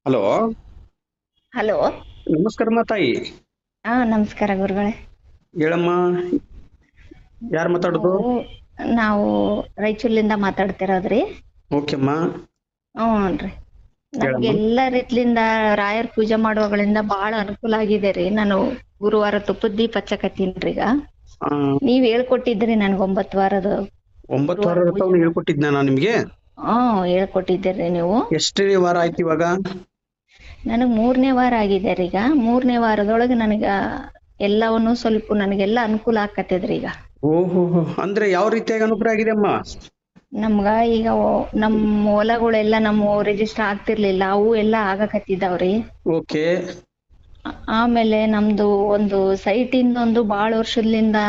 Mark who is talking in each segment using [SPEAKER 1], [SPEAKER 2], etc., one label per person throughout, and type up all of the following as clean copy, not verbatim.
[SPEAKER 1] Hello.
[SPEAKER 2] Hello.
[SPEAKER 1] ನಮಸ್ಕಾರಮ್ಮ ತಾಯಿ.
[SPEAKER 2] ನಮಸ್ಕಾರ ಗುರುಗಳೇ.
[SPEAKER 1] ಹೇಳಮ್ಮ. ಯಾರು ಮಾತಾಡೋದು?
[SPEAKER 2] ನಾವು ನಾವು ರಾಯಚೂರ್ಲಿಂದ ಮಾತಾಡ್ತಿರೋದ್ರಿ.
[SPEAKER 1] ಓಕೆಮ್ಮ.
[SPEAKER 2] ಹ್ಞೂನ್ರಿ. ನಮ್ಗೆ
[SPEAKER 1] ಹೇಳಮ್ಮ.
[SPEAKER 2] ಎಲ್ಲ ರೀತಿಲಿಂದ ರಾಯರ್ ಪೂಜೆ ಮಾಡುವಗಳಿಂದ ಬಹಳ ಅನುಕೂಲ ಆಗಿದೆ ರೀ. ನಾನು ಗುರುವಾರ ತುಪ್ಪದ ದೀಪ ಹಚ್ಚಕತ್ತೀನ್ರಿ ಈಗ.
[SPEAKER 1] ಆ,
[SPEAKER 2] ನೀವ್ ಹೇಳ್ಕೊಟ್ಟಿದ್ರಿ ನನ್ಗ 9 ವಾರದ
[SPEAKER 1] 9 ವಾರ
[SPEAKER 2] ಗುರುವಾರ ಪೂಜೆ
[SPEAKER 1] ವ್ರತವನ್ನು
[SPEAKER 2] ಮಾಡ.
[SPEAKER 1] ಹೇಳ್ಕೊಟ್ಟಿದ್ನ ನಾನು ನಿಮ್ಗೆ.
[SPEAKER 2] ಹೇಳ್ಕೊಟ್ಟಿದ್ದೀರಿ ನೀವು.
[SPEAKER 1] ಎಷ್ಟನೇ ವಾರ ಆಯ್ತು ಇವಾಗ?
[SPEAKER 2] ನನಗ್ 3ನೇ ವಾರ ಆಗಿದೆ ರೀ ಈಗ. 3ನೇ ವಾರದೊಳಗೆ ಎಲ್ಲವನ್ನು ಸ್ವಲ್ಪ ನನಗೆಲ್ಲ ಅನುಕೂಲ ಆಕತ್ತದ್ರಿ ಈಗ.
[SPEAKER 1] ಓಹೋ, ಅಂದ್ರೆ ಯಾವ ರೀತಿಯಾಗಿ ಅನುಗ್ರಹ ಆಗಿದೆ ಅಮ್ಮ?
[SPEAKER 2] ನಮ್ಗ ಈಗ ನಮ್ಮ ಹೊಲಗಳೆಲ್ಲ ನಮ್ಮ ರಿಜಿಸ್ಟರ್ ಆಗ್ತಿರ್ಲಿಲ್ಲ, ಅವು ಎಲ್ಲ ಆಗಕತ್ತಿದಾವ್ರಿ.
[SPEAKER 1] ಓಕೆ.
[SPEAKER 2] ಆಮೇಲೆ ನಮ್ದು ಒಂದು ಸೈಟಿಂದ ಒಂದು ಬಾಳ ವರ್ಷದಿಂದ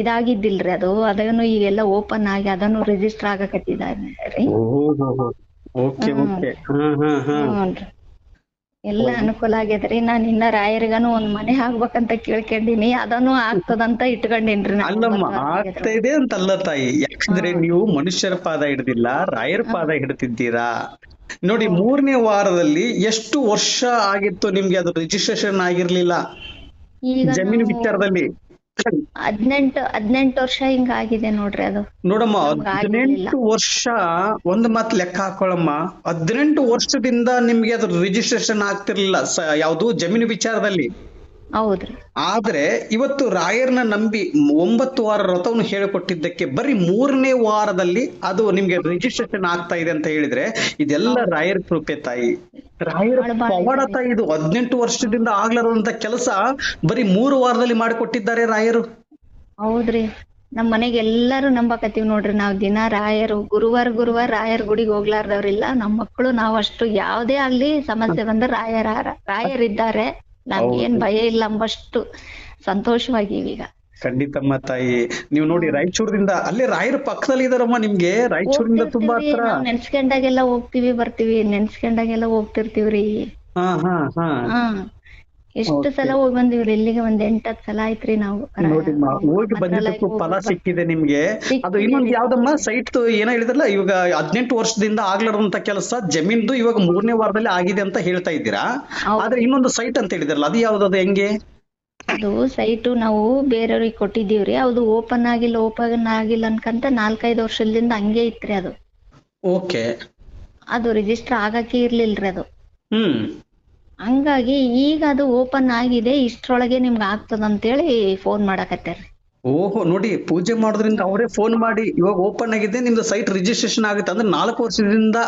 [SPEAKER 2] ಇದಾಗಿದ್ದಿಲ್ರಿ, ಅದನ್ನು ಈಗೆಲ್ಲ ಓಪನ್ ಆಗಿ ಅದನ್ನು ರಿಜಿಸ್ಟರ್ ಆಗಕತ್ತಿದಾರಿ.
[SPEAKER 1] ಓಹೋ. ಓಕೆ
[SPEAKER 2] ಹ್ಮ್
[SPEAKER 1] ಓಕೆ. ಹಾ ಹಾ ಹಾ.
[SPEAKER 2] ಹ್ಞೂನ್ರಿ. ಎಲ್ಲ ಅನುಕೂಲ ಆಗ್ಯದ್ರಿ. ನಾನ್ ಇನ್ನ ರಾಯರಿಗನು ಒಂದ್ ಮನೆ ಆಗ್ಬೇಕಂತ ಕೇಳ್ಕೊಂಡಿನಿ, ಅದನ್ನು ಆಗ್ತದಂತ ಇಟ್ಕೊಂಡಿನ್ರಿ ನಾ
[SPEAKER 1] ಅಲ್ಲಮ್ಮ,
[SPEAKER 2] 9 ವಾರ
[SPEAKER 1] ಆಗ್ತಾ
[SPEAKER 2] ಆಗಿದ್ರೊಳಗ.
[SPEAKER 1] ಇದೆ ಅಂತಲ್ಲ ತಾಯಿ, ಯಾಕಂದ್ರೆ
[SPEAKER 2] ಹ್ಮ್
[SPEAKER 1] ನೀವು ಮನುಷ್ಯರ ಪಾದ ಹಿಡ್ದಿಲ್ಲ, ರಾಯರ ಪಾದ
[SPEAKER 2] ಹ್ಮ್
[SPEAKER 1] ಹಿಡ್ತಿದ್ದೀರಾ. ನೋಡಿ,
[SPEAKER 2] ಹ್ಞೂನ್ರಿ.
[SPEAKER 1] 3ನೇ ವಾರದಲ್ಲಿ ಎಷ್ಟು ವರ್ಷ ಆಗಿತ್ತು ನಿಮ್ಗೆ ಅದು ರಿಜಿಸ್ಟ್ರೇಷನ್ ಆಗಿರ್ಲಿಲ್ಲ
[SPEAKER 2] ಈಗ
[SPEAKER 1] ಜಮೀನು
[SPEAKER 2] ನಾವು
[SPEAKER 1] ವಿಚಾರದಲ್ಲಿ?
[SPEAKER 2] 18 ವರ್ಷ ಹಿಂಗ ಆಗಿದೆ ನೋಡ್ರಿ ಅದು.
[SPEAKER 1] ನೋಡಮ್ಮ,
[SPEAKER 2] ನಮ್ಗ ಆಗಿರ್ಲಿಲ್ಲ.
[SPEAKER 1] 18 ವರ್ಷ. ಒಂದು ಮಾತು ಲೆಕ್ಕ ಹಾಕೊಳ್ಳಮ್ಮ. 18 ವರ್ಷದಿಂದ ನಿಮ್ಗೆ ಅದು ರಿಜಿಸ್ಟ್ರೇಷನ್ ಆಗ್ತಿರ್ಲಿಲ್ಲ, ಯಾವುದು ಜಮೀನು ವಿಚಾರದಲ್ಲಿ.
[SPEAKER 2] ಹೌದ್ರಿ.
[SPEAKER 1] ಆದ್ರೆ ಇವತ್ತು ರಾಯರ್ನ ನಂಬಿ 9 ವಾರ ವ್ರತವನ್ನು ಹೇಳಿಕೊಟ್ಟಿದ್ದಕ್ಕೆ ಬರೀ 3ನೇ ವಾರದಲ್ಲಿ ಅದು ನಿಮ್ಗೆ ರಿಜಿಸ್ಟ್ರೇಷನ್ ಆಗ್ತಾ ಇದೆ ಅಂತ ಹೇಳಿದ್ರೆ, ಇದೆಲ್ಲ
[SPEAKER 2] ಹೌದ್ರಿ.
[SPEAKER 1] ರಾಯರ್ ಕೃಪೆ ತಾಯಿ. ರಾಯರ
[SPEAKER 2] ಬಾಳ
[SPEAKER 1] ಪವಾಡ
[SPEAKER 2] ಇದಾರಿ.
[SPEAKER 1] ತಾಯಿ ಇದು. 18 ವರ್ಷದಿಂದ
[SPEAKER 2] ಹ್ಮ್
[SPEAKER 1] ಆಗ್ಲಾರಂತ ಕೆಲಸ ಬರೀ 3 ವಾರದಲ್ಲಿ ಮಾಡಿಕೊಟ್ಟಿದ್ದಾರೆ ರಾಯರು.
[SPEAKER 2] ಹೌದ್ರಿ. ನಮ್ ಮನೆಗೆ ಎಲ್ಲಾರು ನಂಬಕತ್ತೀವಿ ನೋಡ್ರಿ. ನಾವ್ ದಿನ ರಾಯರು ಗುರುವಾರ ರಾಯರ್ ಗುಡಿಗೆ ಹೋಗ್ಲಾರ್ದವ್ರಿಲ್ಲ. ನಮ್ ಮಕ್ಕಳು ನಾವ್ ಅಷ್ಟು ಯಾವ್ದೇ ಆಗ್ಲಿ ಸಮಸ್ಯೆ ಬಂದ್ರೆ ರಾಯರಿದ್ದಾರೆ. ನಮ್ಗೇನ್
[SPEAKER 1] ಹೌದು.
[SPEAKER 2] ಭಯ ಇಲ್ಲ ಅಂಬಷ್ಟು ಸಂತೋಷವಾಗಿವಿ ಈಗ.
[SPEAKER 1] ಖಂಡಿತಮ್ಮ ತಾಯಿ. ನೀವು ನೋಡಿ,
[SPEAKER 2] ಹ್ಮ್
[SPEAKER 1] ರಾಯಚೂರಿಂದ ಅಲ್ಲೇ ರಾಯರ ಪಕ್ಕದಲ್ಲಿ ಇದಾರಮ್ಮ ನಿಮ್ಗೆ, ರಾಯಚೂರಿಂದ ತುಂಬಾ
[SPEAKER 2] ಹೋಗ್ತಿರ್ತೀವ್ರಿ.
[SPEAKER 1] ಹತ್ರ.
[SPEAKER 2] ನಾವ್ ನೆನ್ಸ್ಕೊಂಡಾಗೆಲ್ಲ ಹೋಗ್ತಿವಿ ಬರ್ತೀವಿ, ನೆನ್ಸ್ಕೊಂಡಾಗೆಲ್ಲ ಹೋಗ್ತಿರ್ತೀವ್ರಿ.
[SPEAKER 1] ಹಾ ಹಾ ಹಾ.
[SPEAKER 2] ಹಾ. ಎಷ್ಟು
[SPEAKER 1] ಓಕೆ.
[SPEAKER 2] ಸಲ ಹೋಗಿ ಬಂದಿವ್ರಿ. ಇಲ್ಲಿಗೆ ಒಂದ್ 8-10 ಸಲ ಆಯ್ತ್ರಿ ನಾವು
[SPEAKER 1] ನೋಡಿಮ್ಮ, ಹೋಗಿ ಬಂದಿದ್ದಕ್ಕೂ
[SPEAKER 2] ಮಂತ್ರಾಲಯಕ್ಕೆ
[SPEAKER 1] ಫಲ
[SPEAKER 2] ಹೋಗಿ
[SPEAKER 1] ಸಿಕ್ಕಿದೆ ನಿಮ್ಗೆ. ಅದು ಇನ್ನೊಂದು
[SPEAKER 2] ಸಿಕ್ಕಿದೇರಿ.
[SPEAKER 1] ಯಾವ್ದಮ್ಮ
[SPEAKER 2] ಹೌದ್ರಿ.
[SPEAKER 1] ಸೈಟ್ ಏನೋ ಹೇಳಿದ್ರಲ್ಲ, ಇವಾಗ 18 ವರ್ಷದಿಂದ ಆಗ್ಲಾರಂತ ಕೆಲಸ ಜಮೀನ್ದು ಇವಾಗ 3ನೇ ವಾರದಲ್ಲಿ ಆಗಿದೆ ಅಂತ ಹೇಳ್ತಾ ಇದ್ದೀರಾ. ಆದ್ರೆ
[SPEAKER 2] ಹೌದ್ರಿ.
[SPEAKER 1] ಇನ್ನೊಂದು ಸೈಟ್ ಅಂತ ಹೇಳಿದ್ರಲ್ಲ, ಅದು ಯಾವ್ದದು, ಹೆಂಗೆ?
[SPEAKER 2] ಅದು ಸೈಟು ನಾವು ಬೇರೆಯವ್ರಿಗೆ ಕೊಟ್ಟಿದ್ದೀವ್ರಿ. ಅದು ಓಪನ್ ಆಗಿಲ್ಲ ಅನ್ಕಂತ 4-5 ವರ್ಷದಿಂದ ಹಂಗೆ ಇತ್ರಿ ಅದು.
[SPEAKER 1] ಓಕೆ.
[SPEAKER 2] ಅದು ರಿಜಿಸ್ಟರ್ ಆಗಕ್ಕೆ ಇರ್ಲಿಲ್ರಿ ಅದು.
[SPEAKER 1] ಹ್ಮ್.
[SPEAKER 2] ಹಂಗಾಗಿ ಈಗ ಅದು ಓಪನ್ ಆಗಿದೆ, ಇಷ್ಟ್ರೊಳಗೆ ನಿಮ್ಗೆ ಆಗ್ತದಂತೇಳಿ ಫೋನ್ ಮಾಡಕತ್ತಾರ್ರಿ.
[SPEAKER 1] ಓಹೋ, ನೋಡಿ, ಪೂಜೆ ಮಾಡೋದ್ರಿಂದ
[SPEAKER 2] ಹ್ಮ್
[SPEAKER 1] ಅವರೇ ಫೋನ್ ಮಾಡಿ ಇವಾಗ ಓಪನ್ ಆಗಿದೆ ನಿಮ್ದು ಸೈಟ್ ರಿಜಿಸ್ಟ್ರೇಷನ್ ಆಗುತ್ತೆ ಅಂದ್ರೆ 4 ವರ್ಷದಿಂದ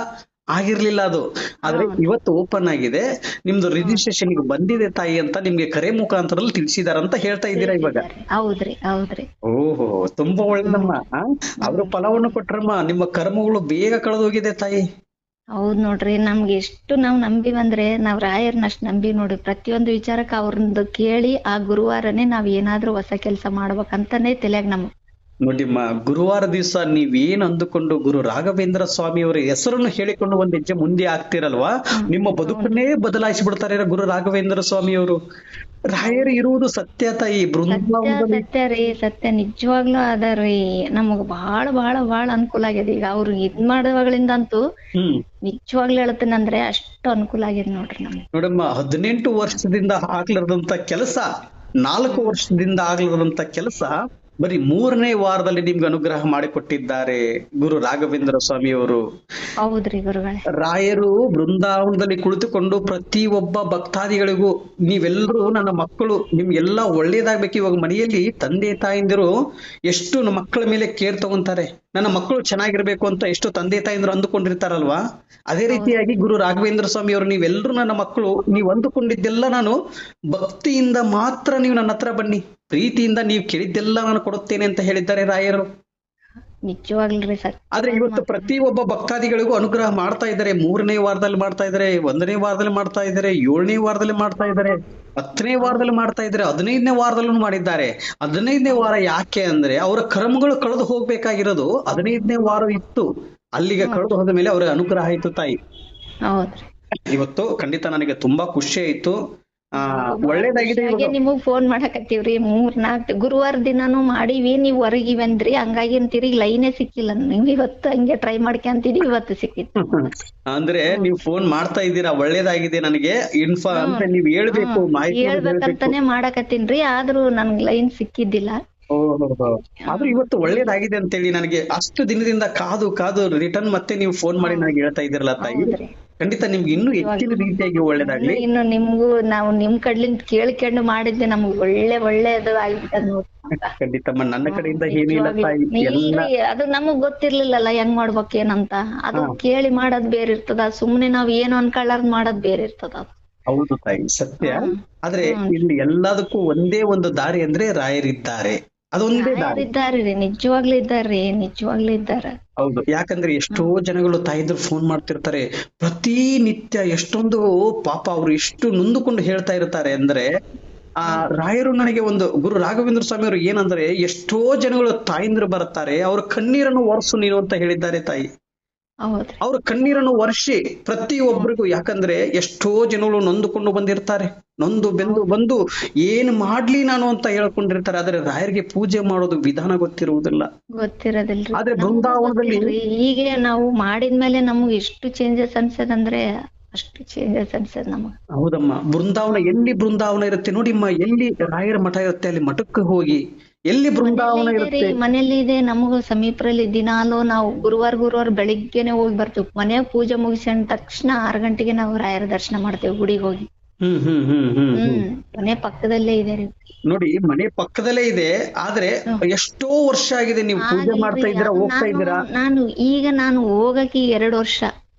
[SPEAKER 1] ಆಗಿರ್ಲಿಲ್ಲ ಅದು. ಆದ್ರೆ
[SPEAKER 2] ಹ್ಞೂನ್ರಿ.
[SPEAKER 1] ಇವತ್ತು ಓಪನ್ ಆಗಿದೆ, ನಿಮ್ದು
[SPEAKER 2] ಹ್ಞೂನ್ರಿ.
[SPEAKER 1] ರಿಜಿಸ್ಟ್ರೇಷನ್ ಬಂದಿದೆ ತಾಯಿ ಅಂತ ನಿಮ್ಗೆ ಕರೆ ಮುಖಾಂತರದಲ್ಲಿ ತಿಳಿಸಿದಾರಂತ ಹೇಳ್ತಾ ಇದ್ದೀರಾ ಇವಾಗ.
[SPEAKER 2] ತಿಳಿಸಿದಾರ್ರಿ. ಹೌದ್ರಿ ಹೌದ್ರಿ.
[SPEAKER 1] ಓಹೋ, ತುಂಬಾ ಒಳ್ಳೇದಮ್ಮ.
[SPEAKER 2] ಹ್ಮ್
[SPEAKER 1] ಅವ್ರ
[SPEAKER 2] ಹ್ಮ್
[SPEAKER 1] ಫಲವನ್ನು
[SPEAKER 2] ಹೌದ್ರಿ.
[SPEAKER 1] ಕೊಟ್ರಮ್ಮ, ನಿಮ್ಮ ಕರ್ಮಗಳು ಬೇಗ ಕಳೆದೋಗಿದೆ ತಾಯಿ.
[SPEAKER 2] ಹೌದ್ ನೋಡ್ರಿ. ನಮ್ಗೆ ಎಷ್ಟು ನಾವ್ ನಂಬಿವಂದ್ರೆ, ನಾವ್ ರಾಯರ್ನಷ್ಟ್ ನಂಬಿ ನೋಡಿ ಪ್ರತಿಯೊಂದು ವಿಚಾರಕ್ಕೆ ಅವ್ರದ್ದು ಕೇಳಿ ಆ ಗುರುವಾರನೇ ನಾವ್ ಏನಾದ್ರೂ ಹೊಸ ಕೆಲ್ಸ ಮಾಡ್ಬೇಕಂತಾನೆ ತಲ್ಯಾಗ
[SPEAKER 1] ನೋಡಿಮ್ಮ, ಗುರುವಾರ ದಿವಸ ನೀವೇನ್ ಅಂದುಕೊಂಡು ಗುರು ರಾಘವೇಂದ್ರ ಸ್ವಾಮಿ ಅವರ ಹೆಸರನ್ನು ಹೇಳಿಕೊಂಡು ಒಂದ್ ಹೆಜ್ಜೆ ಮುಂದೆ ಆಗ್ತಿರಲ್ವಾ,
[SPEAKER 2] ಹ್ಮ್
[SPEAKER 1] ನಿಮ್ಮ
[SPEAKER 2] ಹೌನ್ರಿ.
[SPEAKER 1] ಬದುಕನ್ನೇ ಬದಲಾಯಿಸಿ ಬಿಡ್ತಾರೆ ಗುರು ರಾಘವೇಂದ್ರ ಸ್ವಾಮಿ ಅವರು. ರಾಯರು
[SPEAKER 2] ಹೌದ್ರಿ.
[SPEAKER 1] ಇರುವುದು ಸತ್ಯ ತಾಯಿ,
[SPEAKER 2] ಸತ್ಯ
[SPEAKER 1] ಬೃಂದಾವನದಲ್ಲಿ.
[SPEAKER 2] ಸತ್ಯ ರೀ. ಸತ್ಯ ನಿಜವಾಗ್ಲೂ ಅದಾರಿ. ನಮಗ್ ಬಾಳ ಬಾಳ ಬಾಳ ಅನುಕೂಲ ಆಗ್ಯದ ಈಗ. ಅವ್ರು ಮಾಡುವಾಗಳಿಂದಂತೂ
[SPEAKER 1] ಹ್ಮ್.
[SPEAKER 2] ನಿಜವಾಗ್ಲೂ ಹೇಳ್ತೇನಂದ್ರೆ ಅಷ್ಟು ಅನುಕೂಲ ಆಗ್ಯದ ನೋಡ್ರಿ ನಮ್ಗೆ.
[SPEAKER 1] ನೋಡಮ್ಮ, 18 ವರ್ಷದಿಂದ ಆಗ್ಲಾರ್ದಂತ ಕೆಲಸ, ನಾಲ್ಕು
[SPEAKER 2] ಹ್ಮ್
[SPEAKER 1] ವರ್ಷದಿಂದ ಆಗ್ಲಾರ್ದಂತ ಕೆಲಸ ಬರೀ 3ನೇ ವಾರದಲ್ಲಿ ನಿಮ್ಗೆ ಅನುಗ್ರಹ ಮಾಡಿಕೊಟ್ಟಿದ್ದಾರೆ ಗುರು ರಾಘವೇಂದ್ರ ಸ್ವಾಮಿಯವರು.
[SPEAKER 2] ಹೌದ್ರಿ ಗುರುಗಳೇ.
[SPEAKER 1] ರಾಯರು ಬೃಂದಾವನದಲ್ಲಿ ಕುಳಿತುಕೊಂಡು ಪ್ರತಿ ಒಬ್ಬ ಭಕ್ತಾದಿಗಳಿಗೂ, ನೀವೆಲ್ಲರೂ ನನ್ನ ಮಕ್ಕಳು, ನಿಮ್ಗೆಲ್ಲ ಒಳ್ಳೇದಾಗ್ಬೇಕು. ಇವಾಗ ಮನೆಯಲ್ಲಿ ತಂದೆ ತಾಯಿಂದಿರು ಎಷ್ಟು ನಮ್ಮ ಮಕ್ಕಳ ಮೇಲೆ ಕೇರ್ ತಗೊಂತಾರೆ, ನನ್ನ ಮಕ್ಕಳು ಚೆನ್ನಾಗಿರ್ಬೇಕು ಅಂತ ಎಷ್ಟು ತಂದೆ ತಾಯಿಂದಿರು ಅಂದುಕೊಂಡಿರ್ತಾರಲ್ವಾ. ಅದೇ
[SPEAKER 2] ಹೌದ್ರಿ.
[SPEAKER 1] ರೀತಿಯಾಗಿ ಗುರು ರಾಘವೇಂದ್ರ ಸ್ವಾಮಿ ಅವರು, ನೀವೆಲ್ಲರೂ ನನ್ನ ಮಕ್ಕಳು, ನೀವು ಅಂದುಕೊಂಡಿದ್ದೆಲ್ಲ ನಾನು ಭಕ್ತಿಯಿಂದ ಮಾತ್ರ ನೀವು ನನ್ನ ಹತ್ರ ಬನ್ನಿ, ಪ್ರೀತಿಯಿಂದ ನೀವು ಕೇಳಿದ್ದೆಲ್ಲ ನಾನು ಕೊಡುತ್ತೇನೆ ಅಂತ ಹೇಳಿದ್ದಾರೆ ರಾಯರು.
[SPEAKER 2] ನಿಜವಾಗ್ಲ್ರಿ
[SPEAKER 1] ಆದ್ರೆ
[SPEAKER 2] ಸತ್ಯವಾದ
[SPEAKER 1] ಇವತ್ತು
[SPEAKER 2] ಮಾತು.
[SPEAKER 1] ಪ್ರತಿ ಒಬ್ಬ ಭಕ್ತಾದಿಗಳಿಗೂ ಅನುಗ್ರಹ ಮಾಡ್ತಾ ಇದ್ದಾರೆ. 3ನೇ ವಾರದಲ್ಲಿ ಮಾಡ್ತಾ ಇದ್ದಾರೆ, 1ನೇ ವಾರದಲ್ಲಿ ಮಾಡ್ತಾ ಇದ್ದಾರೆ, 7ನೇ ವಾರದಲ್ಲಿ ಮಾಡ್ತಾ ಇದ್ದಾರೆ, 10ನೇ ವಾರದಲ್ಲಿ
[SPEAKER 2] ಹೌದ್ರಿ.
[SPEAKER 1] ಮಾಡ್ತಾ ಇದ್ದಾರೆ, 15ನೇ ವಾರದಲ್ಲೂ ಮಾಡಿದ್ದಾರೆ. 15ನೇ ವಾರ
[SPEAKER 2] ಹೌದ್ರಿ.
[SPEAKER 1] ಯಾಕೆ ಅಂದ್ರೆ ಅವರ ಕರ್ಮಗಳು ಕಳೆದು ಹೋಗ್ಬೇಕಾಗಿರೋದು 15ನೇ ವಾರ ಇತ್ತು. ಅಲ್ಲಿಗೆ ಕಳೆದು
[SPEAKER 2] ಹ್ಞೂನ್ರಿ.
[SPEAKER 1] ಹೋದ ಮೇಲೆ ಅವರ ಅನುಗ್ರಹ ಆಯ್ತು ತಾಯಿ.
[SPEAKER 2] ಹೌದ್ರಿ.
[SPEAKER 1] ಇವತ್ತು ಖಂಡಿತ ನನಗೆ ತುಂಬಾ ಖುಷಿ ಆಯ್ತು. ಒಳ್ಳೇದಾಗಿದೆ
[SPEAKER 2] ಹಾಗೆ
[SPEAKER 1] ಇವಾಗ.
[SPEAKER 2] ನಿಮಗ್ ಫೋನ್ ಮಾಡಕತ್ತೀವ್ರಿ 3-4 ಗುರುವಾರ ದಿನಾನು ಮಾಡೀವಿ, ನೀವ್ ಹೊರಗಿವಂದ್ರಿ, ಹಂಗಾಗಿ ತಿರುಗಿ ಲೈನೇ ಸಿಕ್ಕಿಲ್ಲ. ನೀವ್ ಇವತ್ತು ಹಂಗೆ ಟ್ರೈ ಮಾಡ್ಕೊಂತಿದೀವಿ, ಇವತ್ತು ಸಿಕ್ಕಿತ್ತು.
[SPEAKER 1] ಅಂದ್ರೆ ನೀವು ಫೋನ್ ಮಾಡ್ತಾ ಇದ್ದೀರಾ, ಒಳ್ಳೇದಾಗಿದೆ. ನನಗೆ ಅಂದ್ರೆ ನೀವ್ ಹೇಳ್ಬೇಕು, ಮಾಹಿತಿ ಹೇಳ್ಬೇಕು.
[SPEAKER 2] ಹೇಳ್ಬೇಕಂತಾನೆ ಮಾಡಕತ್ತೀನ್ರಿ, ಆದ್ರೂ ನನ್ಗ್ ಲೈನ್ ಸಿಕ್ಕಿದ್ದಿಲ್ಲ.
[SPEAKER 1] ಆದ್ರೂ ಇವತ್ತು ಒಳ್ಳೇದಾಗಿದೆ ಅಂತೇಳಿ ನನಗೆ ಅಷ್ಟು ದಿನದಿಂದ ಕಾದು ಕಾದು ರಿಟರ್ನ್ ಮತ್ತೆ ನೀವು ಫೋನ್ ಮಾಡಿ ನನಗೆ ಹೇಳ್ತಾ ಇದ್ದೀರಲ್ಲ ತಾಯಿ,
[SPEAKER 2] ಹೌದ್ರಿ.
[SPEAKER 1] ಖಂಡಿತ ನಿಮ್ಗೆ ಇನ್ನೂ ಹೆಚ್ಚಿನ ರೀತಿಯಾಗಿ ಒಳ್ಳೇದಾಗ್ಲಿ.
[SPEAKER 2] ಇನ್ನು ನಿಮ್ಗೂ ನಾವು ನಿಮ್ ಕಡ್ಲಿಂದ ಕೇಳ್ಕೊಂಡು ಮಾಡಿದ್ದೆ ನಮ್ಗ್ ಒಳ್ಳೇದು ಆಗ್ಬಿಟ್ಟದ ನೋಡ್ರಿ.
[SPEAKER 1] ಖಂಡಿತಮ್ಮ, ನನ್ನ ಕಡೆಯಿಂದ ಏನಿಲ್ಲ ತಾಯಿ, ಎಲ್ಲ
[SPEAKER 2] ಇಲ್ರಿ, ಅದು ನಮಗ್ ಗೊತ್ತಿರ್ಲಿಲ್ಲಲ್ಲ ಹೆಂಗ್ ಮಾಡ್ಬೇಕ್ ಏನಂತ. ಅದು ಕೇಳಿ ಮಾಡೋದ್ ಬೇರೆ ಇರ್ತದ, ಸುಮ್ನೆ ನಾವ್ ಏನು ಅನ್ಕೊಳ್ಳಾರ್ದ್ ಮಾಡೋದ್ ಬೇರೆ ಇರ್ತದ.
[SPEAKER 1] ಹೌದು ತಾಯಿ, ಸತ್ಯ. ಆದ್ರೆ ಇಲ್ಲಿ ಎಲ್ಲದಕ್ಕೂ ಒಂದೇ ಒಂದು ದಾರಿ ಅಂದ್ರೆ ರಾಯರಿದ್ದಾರೆ, ಅದೊಂದೇ ದಾರಿ.
[SPEAKER 2] ಇದ್ದಾರ್ರಿ, ನಿಜವಾಗ್ಲೂ ಇದ್ದಾರ್ರಿ, ನಿಜವಾಗ್ಲೂ ಇದ್ದಾರ.
[SPEAKER 1] ಹೌದು, ಯಾಕಂದ್ರೆ ಎಷ್ಟೋ ಜನಗಳು ತಾಯಿದ್ರು ಫೋನ್ ಮಾಡ್ತಿರ್ತಾರೆ ಪ್ರತಿನಿತ್ಯ, ಎಷ್ಟೊಂದು ಪಾಪ ಅವ್ರು ಎಷ್ಟು ನೊಂದುಕೊಂಡು ಹೇಳ್ತಾ ಇರ್ತಾರೆ ಅಂದ್ರೆ, ಆ ರಾಯರು ನನಗೆ ಒಂದು ಗುರು ರಾಘವೇಂದ್ರ ಸ್ವಾಮಿ ಅವರು ಏನಂದ್ರೆ, ಎಷ್ಟೋ ಜನಗಳು ತಾಯಿಂದ್ರು ಬರ್ತಾರೆ, ಅವ್ರ ಕಣ್ಣೀರನ್ನು ಒರೆಸು ನೀನು ಅಂತ ಹೇಳಿದ್ದಾರೆ ತಾಯಿ.
[SPEAKER 2] ಹೌದ್ರಿ.
[SPEAKER 1] ಅವ್ರ ಕಣ್ಣೀರನ್ನು ವರ್ಷಿ ಪ್ರತಿ ಒಬ್ಬರಿಗೂ, ಯಾಕಂದ್ರೆ ಎಷ್ಟೋ ಜನಗಳು ನೊಂದುಕೊಂಡು ಬಂದಿರ್ತಾರೆ, ನೊಂದು ಬೆಂದು ಬಂದು ಏನ್ ಮಾಡ್ಲಿ ನಾನು ಅಂತ ಹೇಳ್ಕೊಂಡಿರ್ತಾರೆ. ಆದ್ರೆ ರಾಯರಿಗೆ ಪೂಜೆ ಮಾಡೋದು ವಿಧಾನ ಗೊತ್ತಿರುವುದಿಲ್ಲ. ಆದ್ರೆ ಬೃಂದಾವನದಲ್ಲಿ
[SPEAKER 2] ಹೀಗೆ ನಾವು ಮಾಡಿದ್ಮೇಲೆ ನಮ್ಗೆ ಎಷ್ಟು ಚೇಂಜಸ್ ಅನ್ಸದಂದ್ರೆ ಅಷ್ಟು ಚೇಂಜಸ್ ಅನ್ಸದ್ ನಮಗ್.
[SPEAKER 1] ಹೌದಮ್ಮ, ಬೃಂದಾವನ ಎಲ್ಲಿ ಬೃಂದಾವನ ಇರುತ್ತೆ ನೋಡಿಮ್ಮ, ಎಲ್ಲಿ ರಾಯರ ಮಠ ಇರುತ್ತೆ ಅಲ್ಲಿ ಮಠಕ್ಕೆ ಹೋಗಿ, ಎಲ್ಲಿ ಬೃಂದಾವನ ಇರುತ್ತೆ
[SPEAKER 2] ಮನೇಲಿ ಇದೆ. ನಮಗೂ ಸಮೀಪದಲ್ಲಿ ದಿನಾಲು ನಾವು ಗುರುವಾರ ಬೆಳಿಗ್ಗೆನೆ ಹೋಗಿ ಬರ್ತೀವಿ. ಮನೆ ಪೂಜೆ ಮುಗಿಸಿದ ತಕ್ಷಣ 6 ಗಂಟೆಗೆ ನಾವು ರಾಯರ ದರ್ಶನ ಮಾಡ್ತೇವೆ ಗುಡಿಗೆ ಹೋಗಿ. ಮನೆ ಪಕ್ಕದಲ್ಲೇ ಇದೆ ರೀ.
[SPEAKER 1] ನೋಡಿ, ಮನೆ ಪಕ್ಕದಲ್ಲೇ ಇದೆ, ಆದ್ರೆ ಎಷ್ಟೋ ವರ್ಷ ಆಗಿದೆ ನೀವು ಪೂಜೆ ಮಾಡ್ತಾ ಇದ್ದೀರಾ, ಹೋಗ್ತಾ ಇದ್ದೀರಾ.
[SPEAKER 2] ನಾನು ಹೋಗಕ್ಕೆ 2 ವರ್ಷ,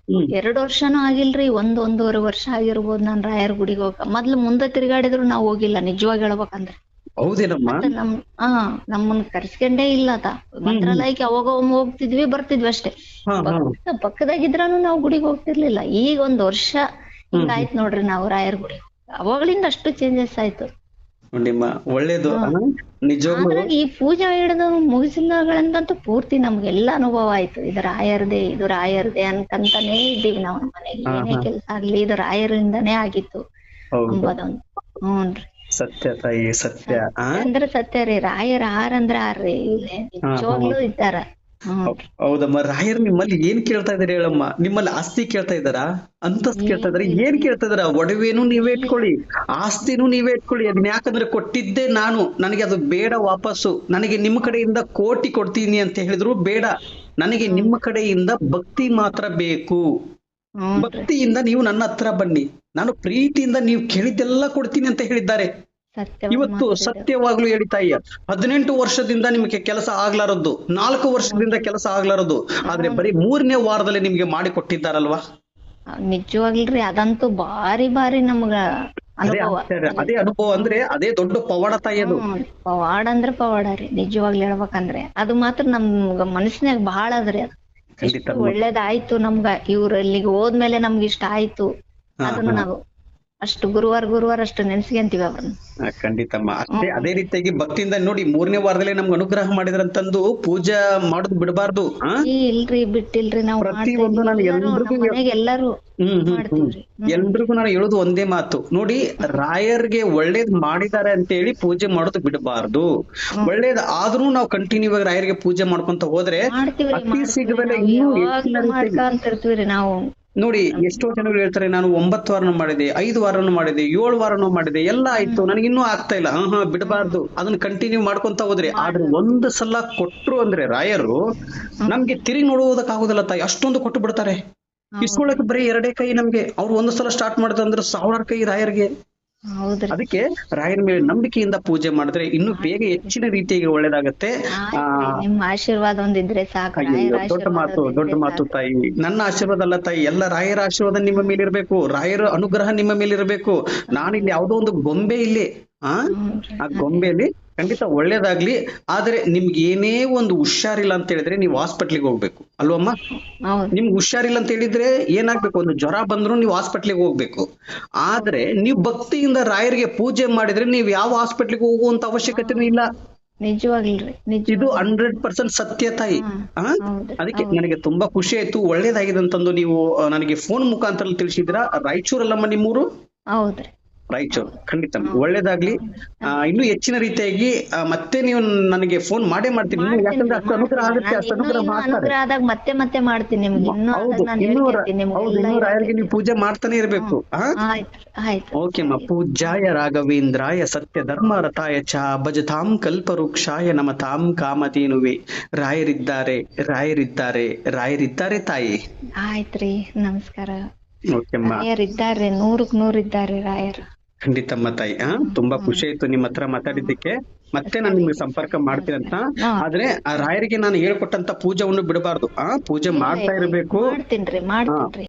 [SPEAKER 2] 2 ವರ್ಷನೂ ಆಗಿಲ್ರಿ, 1-1.5 ವರ್ಷ ಆಗಿರ್ಬೋದು ನಾನು ರಾಯರ ಗುಡಿಗೆ ಹೋಗ. ಮೊದ್ಲು ಮುಂದೆ ತಿರುಗಾಡಿದ್ರು ನಾವು ಹೋಗಿಲ್ಲ, ನಿಜವಾಗಿ ಹೇಳ್ಬೇಕಂದ್ರೆ.
[SPEAKER 1] ಹೌದೇನಮ್ಮ?
[SPEAKER 2] ನಮ್ಮನ್ನ ಕರ್ಸ್ಕೊಂಡೇ ಇಲ್ಲ ಆತ. ಮಂತ್ರಾಲಯಕ್ಕೆ ಅವಾಗ ಒಮ್ಮೆ ಹೋಗ್ತಿದ್ವಿ ಬರ್ತಿದ್ವಿ ಅಷ್ಟೇ. ಪಕ್ಕದಾಗಿದ್ರಾನು ನಾವು ಗುಡಿಗೆ ಹೋಗ್ತಿರ್ಲಿಲ್ಲ. ಈಗ 1 ವರ್ಷ ಹಿಂಗಾಯ್ತು ನೋಡ್ರಿ ನಾವು ರಾಯರ ಗುಡಿ. ಅವಾಗ್ಲಿಂದ ಅಷ್ಟು ಚೇಂಜಸ್ ಆಯ್ತು.
[SPEAKER 1] ನಿಮ್ಮ ಒಳ್ಳೇದು ನಿಜವಾಗ್ಲೂ.
[SPEAKER 2] ಈ ಪೂಜೆ ಹಿಡಿದು ಮುಗಿಸಿದಾಗಳಂತೂ ಪೂರ್ತಿ ನಮ್ಗೆಲ್ಲಾ ಅನುಭವ ಆಯ್ತು. ಇದು ರಾಯರ್ದೇ ಅನ್ಕಂತಾನೇ ಇದ್ದೀವಿ ನಾವು ಮನೆಗೆ. ಏನೇ ಕೆಲ್ಸ ಆಗ್ಲಿ ಇದು ರಾಯರಿಂದಾನೇ ಆಗಿತ್ತು ಅಂಬದೊಂದು. ಹ್ಞೂನ್ರಿ,
[SPEAKER 1] ಸತ್ಯ ತಾಯಿ, ಸತ್ಯ
[SPEAKER 2] ಅಂದ್ರೆ ಸತ್ಯ ರೀ. ರಾಯರ ಆರಂದ್ರ ಆರ್ರಿ, ನಿಜವಾಗ್ಲೂ ಇದ್ದಾರ.
[SPEAKER 1] ಹೌದಮ್ಮ. ರಾಯರ್ ನಿಮ್ಮಲ್ಲಿ ಏನ್ ಕೇಳ್ತಾ ಇದಾರೆ ಹೇಳಮ್ಮ? ನಿಮ್ಮಲ್ಲಿ ಆಸ್ತಿ ಕೇಳ್ತಾ ಇದಾರಾ, ಅಂತಸ್ತು ಕೇಳ್ತಾ ಇದಾರೆ, ಏನ್ ಕೇಳ್ತಾ ಇದಾರ? ಒಡವೆನೂ ನೀವೇ ಇಟ್ಕೊಳ್ಳಿ, ಆಸ್ತಿನೂ ನೀವೇ ಇಟ್ಕೊಳ್ಳಿ. ಅದನ್ನ ಯಾಕಂದ್ರೆ ಕೊಟ್ಟಿದ್ದೆ ನಾನು, ನನಗೆ ಅದು ಬೇಡ ವಾಪಸ್ಸು. ನನಗೆ ನಿಮ್ಮ ಕಡೆಯಿಂದ 1 ಕೋಟಿ ಕೊಡ್ತೀನಿ ಅಂತ ಹೇಳಿದ್ರು ಬೇಡ, ನನಗೆ ನಿಮ್ಮ ಕಡೆಯಿಂದ ಭಕ್ತಿ ಮಾತ್ರ ಬೇಕು. ಭಕ್ತಿಯಿಂದ ನೀವು ನನ್ನ ಹತ್ರ ಬನ್ನಿ, ನಾನು ಪ್ರೀತಿಯಿಂದ ನೀವು ಕೇಳಿದ್ದೆಲ್ಲ ಕೊಡ್ತೀನಿ ಅಂತ ಹೇಳಿದ್ದಾರೆ. ಇವತ್ತು ಸತ್ಯವಾಗ್ಲೂ ಹೇಳಿ ತಾಯಿ, 18 ವರ್ಷದಿಂದ ನಿಮಗೆ ಕೆಲಸ ಆಗ್ಲಾರದ್ದು, 4 ವರ್ಷದಿಂದ ಕೆಲಸ ಆಗ್ಲಾರದ್ದು, ಆದ್ರೆ ಬರೀ 3ನೇ ವಾರದಲ್ಲಿ ನಿಮ್ಗೆ ಮಾಡಿ ಕೊಟ್ಟಿದ್ದಾರಲ್ವಾ?
[SPEAKER 2] ನಿಜವಾಗ್ಲ್ರಿ, ಅದಂತೂ ಬಾರಿ ನಮ್ಗ
[SPEAKER 1] ಅದೇ ಅನುಭವ ಅಂದ್ರೆ ಅದೇ ದೊಡ್ಡ ಪವಾಡ ತಾಯಿ. ಅದು
[SPEAKER 2] ಪವಾಡ ಅಂದ್ರೆ ಪವಾಡ ರೀ, ನಿಜವಾಗ್ಲೂ ಹೇಳ್ಬೇಕಂದ್ರೆ. ಅದು ಮಾತ್ರ ನಮ್ಗ ಮನಸ್ಸಿನಾಗ ಬಹಳ ಅದ್ರಿ. ಅದು ಒಳ್ಳೇದಾಯ್ತು ನಮ್ಗ, ಇವ್ರ ಇಲ್ಲಿಗೆ ಹೋದ್ಮೇಲೆ ನಮ್ಗೆ ಇಷ್ಟ ಆಯ್ತು. ಅದನ್ನ ನಾವು ಅಷ್ಟು ಗುರುವಾರ ಅಷ್ಟು ನೆನ್ಸ್ಕೊಂತೀವಿ ಅವ್ರನ್ನ.
[SPEAKER 1] ಖಂಡಿತಮ್ಮ, ಅದೇ ರೀತಿಯಾಗಿ ಭಕ್ತಿಯಿಂದ ನೋಡಿ 3ನೇ ವಾರದಲ್ಲೇ ನಮ್ಗೆ ಅನುಗ್ರಹ ಮಾಡಿದ್ರಂತಂದು ಪೂಜಾ ಮಾಡೋದು ಬಿಡಬಾರ್ದು.
[SPEAKER 2] ಇಲ್ರಿ, ಬಿಟ್ಟಿಲ್ರಿ, ನಾವು
[SPEAKER 1] ಪ್ರತಿಯೊಂದು ನಾನು
[SPEAKER 2] ಎಲ್ಲರೂ
[SPEAKER 1] ಎಲ್ರಿಗೂ ನಾನು ಹೇಳೋದು ಒಂದೇ ಮಾತು ನೋಡಿ, ರಾಯರ್ಗೆ ಒಳ್ಳೇದ್ ಮಾಡಿದ್ದಾರೆ ಅಂತ ಹೇಳಿ ಪೂಜೆ ಮಾಡೋದು ಬಿಡಬಾರ್ದು. ಒಳ್ಳೇದ್ ಆದ್ರೂ ನಾವು ಕಂಟಿನ್ಯೂ ಆಗಿ ರಾಯರ್ಗೆ ಪೂಜೆ ಮಾಡ್ಕೊಂತ ಹೋದ್ರೆ ಅತಿ ಶೀಘ್ರದಲ್ಲೇ ಇನ್ನೂ ಹೆಚ್ಚಿನ ನಾವು ನೋಡಿ. ಎಷ್ಟೋ ಜನಗಳು ಹೇಳ್ತಾರೆ, ನಾನು 9 ವಾರನೂ ಮಾಡಿದೆ, 5 ವಾರನೂ ಮಾಡಿದೆ, 7 ವಾರನೂ ಮಾಡಿದೆ, ಎಲ್ಲ ಆಯ್ತು, ನನಗಿನ್ನೂ ಆಗ್ತಾ ಇಲ್ಲ. ಬಿಡಬಾರ್ದು, ಅದನ್ನ ಕಂಟಿನ್ಯೂ ಮಾಡ್ಕೊಂತ ಹೋದ್ರೆ. ಆದ್ರೆ ಒಂದು ಸಲ ಕೊಟ್ರು ಅಂದ್ರೆ ರಾಯರು ನಮ್ಗೆ ತಿರುಗಿ ನೋಡುವುದಕ್ಕಾಗೋದಿಲ್ಲ ತಾಯಿ, ಅಷ್ಟೊಂದು ಕೊಟ್ಟು ಬಿಡ್ತಾರೆ. ಇಸ್ಕೊಳಕ್ ಬರೀ 2 ಕೈ ನಮ್ಗೆ. ಅವ್ರು ಒಂದು ಸಲ ಸ್ಟಾರ್ಟ್ ಮಾಡಿದಂದ್ರೆ 1000 ಕೈ ರಾಯರ್ಗೆ. ಅದಕ್ಕೆ ರಾಯರ ಮೇಲೆ ನಂಬಿಕೆಯಿಂದ ಪೂಜೆ ಮಾಡಿದ್ರೆ ಇನ್ನು ಬೇಗ ಹೆಚ್ಚಿನ ರೀತಿಯಾಗಿ ಒಳ್ಳೇದಾಗತ್ತೆ.
[SPEAKER 2] ನಿಮ್ಮ ಆಶೀರ್ವಾದ ಒಂದಿದ್ರೆ ಸಾಕು.
[SPEAKER 1] ದೊಡ್ಡ ಮಾತು ತಾಯಿ. ನನ್ನ ಆಶೀರ್ವಾದ ಅಲ್ಲ ತಾಯಿ, ಎಲ್ಲ ರಾಯರ ಆಶೀರ್ವಾದ ನಿಮ್ಮ ಮೇಲೆ ಇರ್ಬೇಕು, ರಾಯರ ಅನುಗ್ರಹ ನಿಮ್ಮ ಮೇಲೆ ಇರ್ಬೇಕು. ನಾನಿಲ್ಲಿ ಯಾವ್ದೋ ಒಂದು ಗೊಂಬೆ ಇಲ್ಲಿ ಆ ಗೊಂಬೆಯಲ್ಲಿ ಖಂಡಿತ ಒಳ್ಳೇದಾಗ್ಲಿ. ಆದ್ರೆ ನಿಮ್ಗೆ ಏನೇ ಒಂದು ಹುಷಾರಿಲ್ಲ ಅಂತ ಹೇಳಿದ್ರೆ ನೀವು ಹಾಸ್ಪಿಟ್ಲಿಗೆ ಹೋಗ್ಬೇಕು ಅಲ್ವಮ್ಮ? ನಿಮ್ಗೆ ಹುಷಾರಿಲ್ಲ ಅಂತ ಹೇಳಿದ್ರೆ ಏನಾಗ್ಬೇಕು, ಒಂದು ಜ್ವರ ಬಂದ್ರು ನೀವು ಹಾಸ್ಪಿಟ್ಲಿಗೆ ಹೋಗ್ಬೇಕು. ಆದ್ರೆ ನೀವು ಭಕ್ತಿಯಿಂದ ರಾಯರಿಗೆ ಪೂಜೆ ಮಾಡಿದ್ರೆ ನೀವು ಯಾವ ಹಾಸ್ಪಿಟ್ಲಿಗೆ ಹೋಗುವಂತ ಅವಶ್ಯಕತೆನೂ ಇಲ್ಲ.
[SPEAKER 2] ನಿಜವಾಗ್ಲಿ
[SPEAKER 1] ಇದು 100% ಸತ್ಯ ತಾಯಿ. ಅದಕ್ಕೆ ನನಗೆ ತುಂಬಾ ಖುಷಿ ಆಯ್ತು, ಒಳ್ಳೇದಾಗಿದೆ ಅಂತಂದು ನೀವು ನನಗೆ ಫೋನ್ ಮುಖಾಂತರ ತಿಳಿಸಿದ್ರ. ರಾಯಚೂರಲ್ಲಮ್ಮ ನಿಮ್ಮೂರು?
[SPEAKER 2] ಹೌದ್ರಿ.
[SPEAKER 1] ರಾಯಚೂರು. ಖಂಡಿತ ಒಳ್ಳೇದಾಗ್ಲಿ. ಇನ್ನೂ ಹೆಚ್ಚಿನ ರೀತಿಯಾಗಿ ಮತ್ತೆ ನೀವು ನನಗೆ ಫೋನ್ ಮಾಡೇ ಮಾಡ್ತೀನಿ. ಯಾಕಂದ್ರೆ ಅಷ್ಟು ಅನುಗ್ರಹ ಆಗುತ್ತೆ, ಅಷ್ಟು ಅನುಗ್ರಹ ಮಾಡ್ತಾರೆ.
[SPEAKER 2] ಅನುಗ್ರಹ ಆದಾಗ ಮತ್ತೆ ಮತ್ತೆ ಮಾಡ್ತೀನಿ ನಿಮ್ಗೆ. ಇನ್ನೂ
[SPEAKER 1] ಹೌದು,
[SPEAKER 2] ನಾನು
[SPEAKER 1] ಇನ್ನೂ
[SPEAKER 2] ಹೇಳ್ಕೊಡ್ತೀನಿ
[SPEAKER 1] ಹೌದು,
[SPEAKER 2] ನಿಮ್ಗೆಲ್ಲ
[SPEAKER 1] ಇನ್ನೂ ರಾಯರಿಗೆ ನೀವು ಪೂಜೆ ಮಾಡ್ತಾನೆ ಇರ್ಬೇಕು.
[SPEAKER 2] ಆಯ್ತು ಆಯ್ತು.
[SPEAKER 1] ಓಕೆ ಅಮ್ಮ. ಪೂಜ್ಯಾಯ ರಾಘವೇಂದ್ರಾಯ ಸತ್ಯ ಧರ್ಮ ರಥಾಯ ಚ ಭಜತಾಂ ಕಲ್ಪವೃಕ್ಷಾಯ ನಮತಾಂ ಕಾಮಧೇನುವೆ. ರಾಯರಿದ್ದಾರೆ, ರಾಯರಿದ್ದಾರೆ, ರಾಯರಿದ್ದಾರೆ ತಾಯಿ.
[SPEAKER 2] ಆಯ್ತ್ರಿ, ನಮಸ್ಕಾರ.
[SPEAKER 1] ಓಕೆಮ್ಮ.
[SPEAKER 2] ರಾಯರಿದ್ದಾರೆ, 100ಕ್ಕೆ 100 ಇದ್ದಾರೆ ರಾಯರು.
[SPEAKER 1] ಖಂಡಿತಮ್ಮ ತಾಯಿ. ತುಂಬಾ ಖುಷಿ ಆಯ್ತು ನಿಮ್ಮ ಹತ್ರ ಮಾತಾಡಿದ್ದಕ್ಕೆ. ಮತ್ತೆ ನಾನು ನಿಮ್ಗೆ ಸಂಪರ್ಕ ಮಾಡ್ತೀನಂತ. ಆದ್ರೆ ಆ ರಾಯರಿಗೆ ನಾನು ಹೇಳ್ಕೊಟ್ಟಂತ ಪೂಜೆವನ್ನು ಬಿಡಬಾರ್ದು. ಪೂಜೆ ಮಾಡ್ತಾ ಇರ್ಬೇಕು.
[SPEAKER 2] ಮಾಡ್ತೀನ್ರಿ.